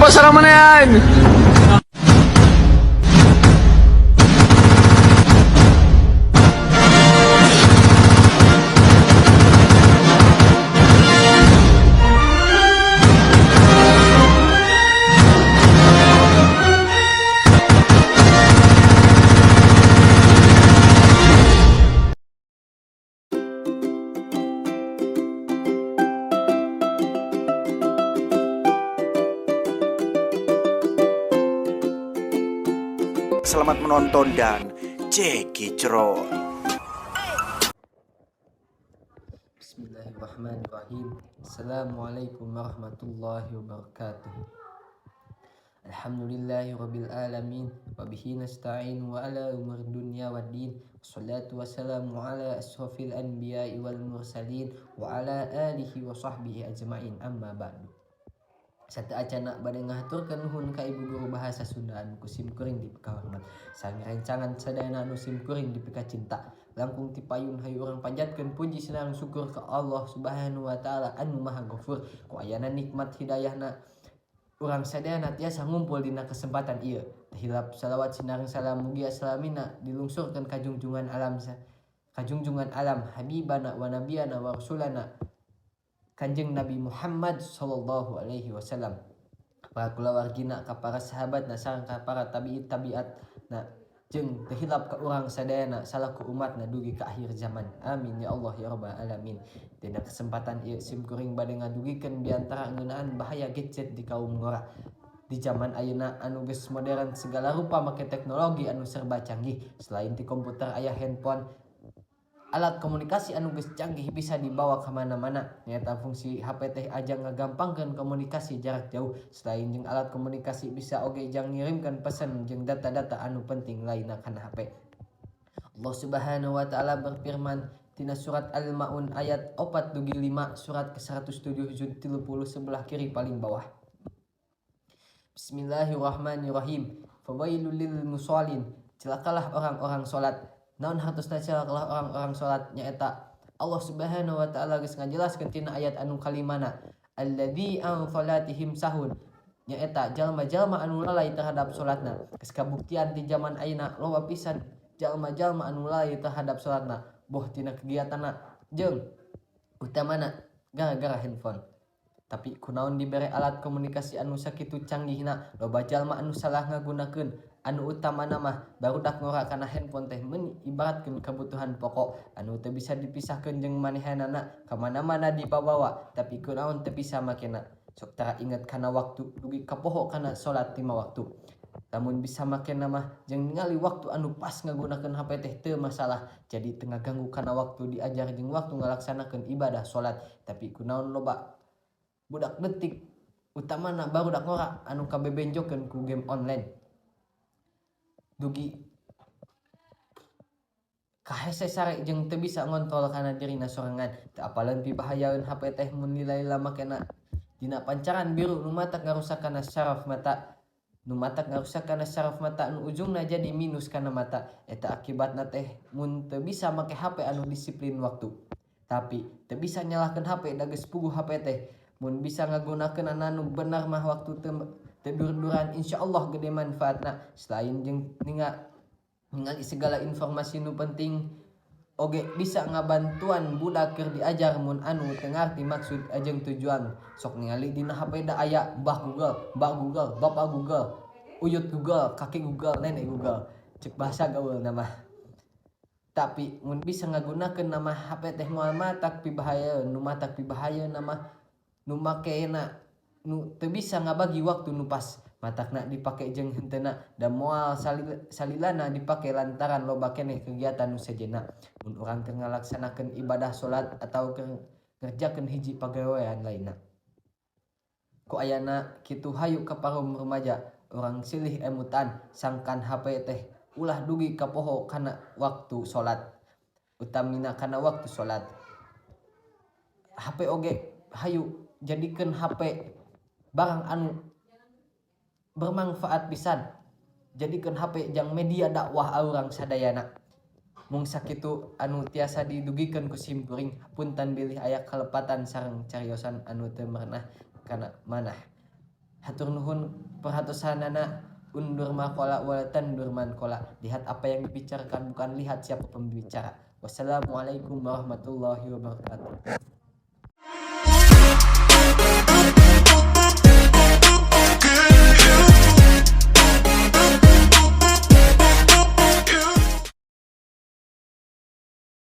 pasara mo na yan! Selamat menonton dan cekicrot. Bismillahirrahmanirrahim. Assalamualaikum warahmatullahi wabarakatuh. Alhamdulillahi rabbil alamin. Wabihi nasta'in wa ala umur dunya waddin. Wassalatu wassalamu ala asrafil anbiya'i wal mursalin. Wa ala alihi wa sahbihi ajma'in, amma ba'du. Satu acana bade ngaturkeun nuhun ka ibu guru bahasa Sunda anu kusim kuring di kahormat. Sang rencangan sadayana anu sim kuring di pika cinta. Langkung ti payun hayu urang panjatkeun puji sareng syukur ka Allah Subhanahu wa taala anu Maha Ghafur. Ku ayana nikmat hidayahna urang sadayana tiasa ngumpul dina kesempatan ieu. Tahilap salawat sinareng salam mugia salamina dilungsurkeun ka junjungan alam habibana wa nabiyana wa rasulana Kanjeng Nabi Muhammad sallallahu alaihi wasallam, para kulawargina, ka para sahabat na sareng ka para tabiat na jeung tehilap ka urang sadayana salaku umat na dugi ka akhir zaman. Amin ya Allah ya rabbal alamin. Dina kesempatan ieu sim kuring bade ngadugikeun diantara ngeunaan bahaya gadget di kaum ngora. Di zaman ayeuna anu geus modern segala rupa make teknologi anu serba canggih. Selain ti komputer aya handphone, alat komunikasi anu geus canggih bisa dibawa ke mana-mana. Nyata fungsi HP teh aja ngagampangkeun komunikasi jarak jauh. Selain jeung alat komunikasi bisa oge jang ngirimkeun pesan jeung data-data anu penting lainna kana HP. Allah Subhanahu wa taala berfirman tina surat Al-Maun ayat 4-5 surat ke-107 juz 30 sebelah kiri paling bawah. Bismillahirrahmanirrahim. Fawailul lil musallin. Celakalah orang-orang salat. Naon hartosna celakalah orang-orang salat nyaeta Allah Subhanahu wa taala geus ngajelaskeun tina ayat anu kalimana alladzi an salatihim sahun, nyaeta jalma-jalma anu lalai terhadap salatna. Geus kabuktian di zaman ayeuna loba pisan jalma-jalma anu lalai terhadap salatna, boh tina kegiatanna jeung utamana gara-gara handphone. Tapi kunaon dibere alat komunikasi anu sakitu canggihna, loba jalma anu salah ngagunakeun. Anu utamana mah barudak ngora kana handphone teh ibaratkeun kebutuhan pokok anu teu bisa dipisahkeun jeung manehanana ka mana-mana dibawa, tapi kunaon teu bisa makena. Sok tara inget kana waktu dugi ka poho kana salat 5 waktu. Lamun bisa makena mah jeung ningali waktu anu pas ngagunakeun HP teh teu masalah. Jadi teu ngaganggu kana waktu diajar jeung waktu ngalaksanakeun ibadah salat. Tapi kunaon loba budak detik utamana barudak ngora anu kabebenjokeun ku game online. Dugi kahese sare jeung teu bisa ngontrol kana dirina sorangan. Teu apaleun pibahayaeun HP teh mun lila makena dina pancaran biru nu matak ngarusak kana saraf mata. Anu ujungna jadi minus kana mata. Eta akibatna teh mun teu bisa make HP anu disiplin waktu. Tapi teu bisa nyalahkeun HP da geus puguh HP teh. Mun bisa ngagunakeun anu bener mah waktu teu dur-duran insyaallah gede manfaatna. Selain jeung ningali segala informasi nu penting oge bisa ngabantuan budak keur diajar mun anu teu ngarti maksud jeung tujuan. Sok ningali dina HP da aya Mbah Google, Mbak Google, Bapak Google, Uyut Google, Kakek Google, Nenek Google. Cek bahasa gaulna mah. Tapi mun bisa ngagunakeun nama HP teh moal matak pibahayeun, nu matak pibahayeun mah nu makena nu teu bisa ngabagi waktu nu pas. Matakna dipake jeung henteuna da moal salilana dipake lantaran loba keneh kegiatan nu sejenna. Mun urang keur ngalaksanakeun ibadah salat ataau keur ngerjakeun hiji pagawean lainna. Ku ayana kitu hayu ka parum rumaja urang silih emutan sangkan HP teh ulah dugi ka poho kana waktu salat. Utamina kana waktu salat. HP oge hayu jadikeun HP barang anu bermanfaat pisan. Jadikeun HP jang media dakwah urang sadayana. Mung sakitu anu tiasa didugikeun ku simkuring punten bilih aya kalepatan sareng cariosan anu teu merenah kana manah. Hatur nuhun perhatosanana, undur makola walatan durman kola. Lihat apa yang dibicarakan, bukan lihat siapa pembicara. Wassalamualaikum warahmatullahi wabarakatuh.